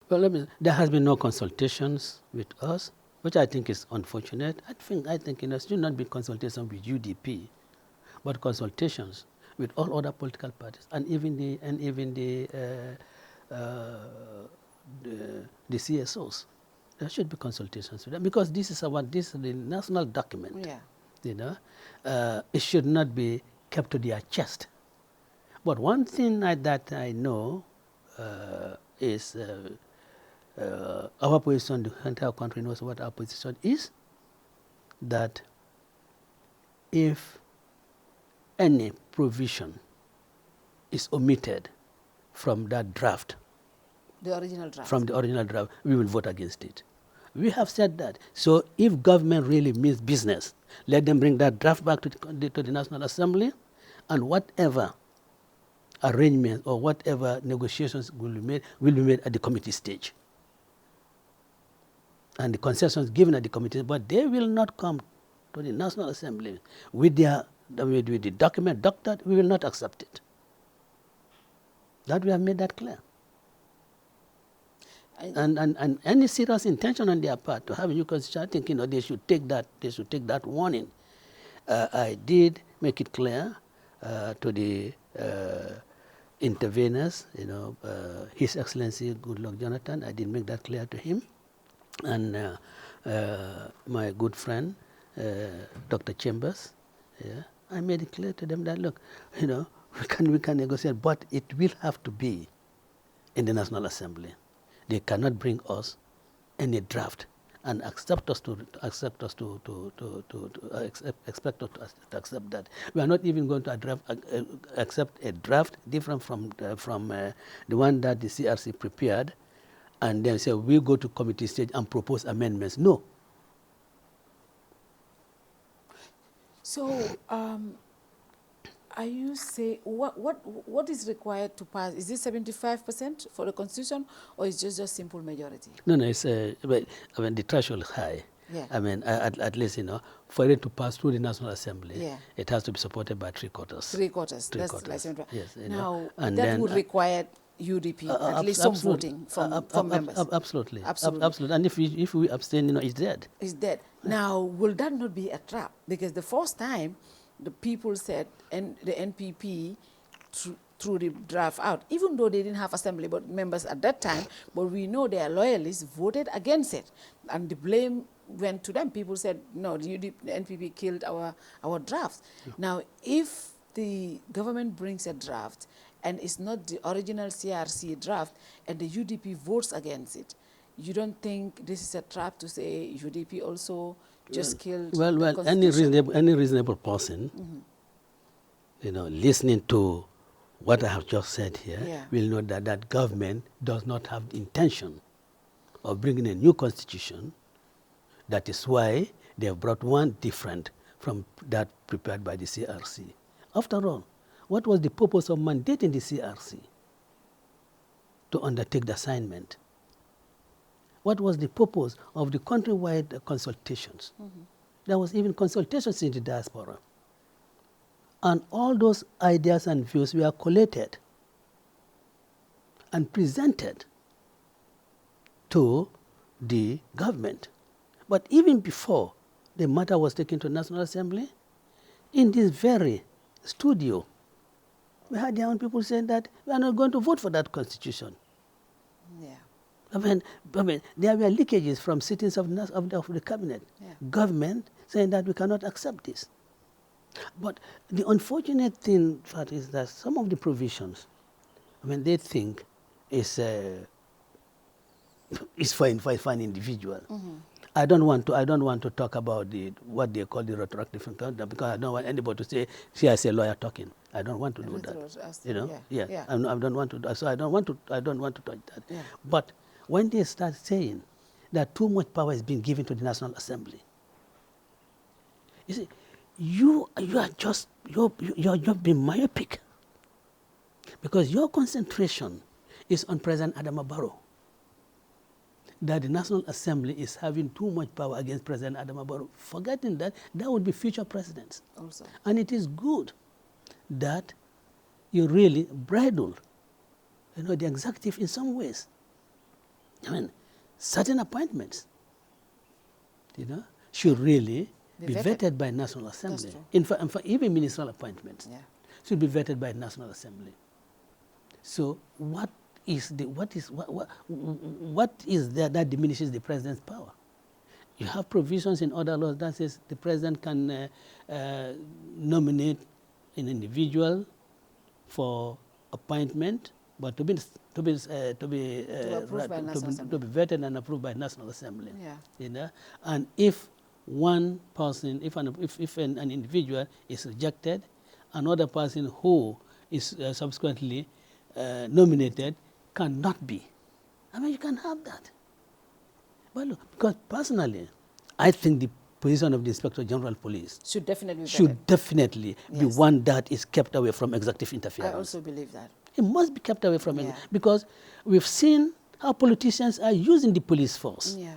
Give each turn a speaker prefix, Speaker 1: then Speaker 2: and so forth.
Speaker 1: Well, there has been no consultations with us, which I think is unfortunate. I think there should not be consultation with UDP, but consultations with all other political parties and even the CSOs. There should be consultations with them because this is the national document.
Speaker 2: Yeah.
Speaker 1: You know, it should not be kept to their chest. But one thing that I know is our position. The entire country knows what our position is. That if any provision is omitted from that draft,
Speaker 2: The original draft.
Speaker 1: from the original draft, we will vote against it. We have said that. So if government really means business, let them bring that draft back to the National Assembly, and whatever arrangements or whatever negotiations will be made at the committee stage. And the concessions given at the committee, but they will not come to the National Assembly with the document doctored. We will not accept it. That we have made that clear. And any serious intention on their part to have a new constitution, I think they should take that warning. I did make it clear to the interveners, His Excellency Goodluck Jonathan. I did make that clear to him, and my good friend Dr. Chambers. Yeah, I made it clear to them that look, we can negotiate, but it will have to be in the National Assembly. They cannot bring us any draft and expect us to accept that. We are not even going to accept a draft different from the one that the CRC prepared, and then say we go to committee stage and propose amendments. No.
Speaker 2: So, are you saying what is required to pass? Is this 75% for the constitution, or is it just simple majority?
Speaker 1: No, it's the threshold is high.
Speaker 2: Yeah.
Speaker 1: At least for it to pass through the National Assembly,
Speaker 2: Yeah.
Speaker 1: it has to be supported by three quarters.
Speaker 2: Three quarters.
Speaker 1: Three
Speaker 2: That's
Speaker 1: quarters.
Speaker 2: like 75.
Speaker 1: Yes.
Speaker 2: Now
Speaker 1: And
Speaker 2: that
Speaker 1: then,
Speaker 2: would require UDP at least some voting from members.
Speaker 1: Absolutely.
Speaker 2: Absolutely.
Speaker 1: And if we abstain, it's dead.
Speaker 2: Is dead. Now, will that not be a trap? Because the first time, the people said, and the NPP threw the draft out, even though they didn't have assembly members at that time, but we know their loyalists voted against it. And the blame went to them. People said, no, the NPP killed our draft. Yeah. Now, if the government brings a draft and it's not the original CRC draft and the UDP votes against it, you don't think this is a trap to say UDP also just killed the Constitution?
Speaker 1: Any reasonable person, listening to what I have just said here, will know that government does not have the intention of bringing a new constitution. That is why they have brought one different from that prepared by the CRC. After all, what was the purpose of mandating the CRC to undertake the assignment? What was the purpose of the countrywide consultations? There was even consultations in the diaspora. And all those ideas and views were collated and presented to the government. But even before the matter was taken to National Assembly, in this very studio, we had their own people saying that we are not going to vote for that constitution.
Speaker 2: Yeah.
Speaker 1: I mean, there were leakages from sittings of the cabinet.
Speaker 2: Yeah.
Speaker 1: Government saying that we cannot accept this. But the unfortunate thing is that some of the provisions, they think is for an individual. I don't want to talk about what they call the retroactive encounter, because I don't want anybody to say, "See, I say lawyer talking." I don't want to do that.
Speaker 2: Yeah.
Speaker 1: I don't want to. So I don't want to touch that.
Speaker 2: Yeah.
Speaker 1: But when they start saying that too much power is being given to the National Assembly, you see, you're just being myopic, because your concentration is on President Adama Barrow. That the National Assembly is having too much power against President Adama Barrow, forgetting that there would be future presidents.
Speaker 2: Also.
Speaker 1: And it is good that you really bridle, the executive in some ways. certain appointments, should really be vetted by National Assembly. In fact, even ministerial appointments should be vetted by National Assembly. So what is there that diminishes the president's power? You have provisions in other laws that says the president can nominate an individual for appointment, but to be vetted and approved by National Assembly. And if one person, if an individual is rejected, another person who is subsequently nominated cannot be. I mean, you can have that. Well, look, because personally, I think the position of the Inspector General of Police
Speaker 2: should definitely
Speaker 1: be one that is kept away from executive interference.
Speaker 2: I also believe that.
Speaker 1: It must be kept away from it, because we've seen how politicians are using the police force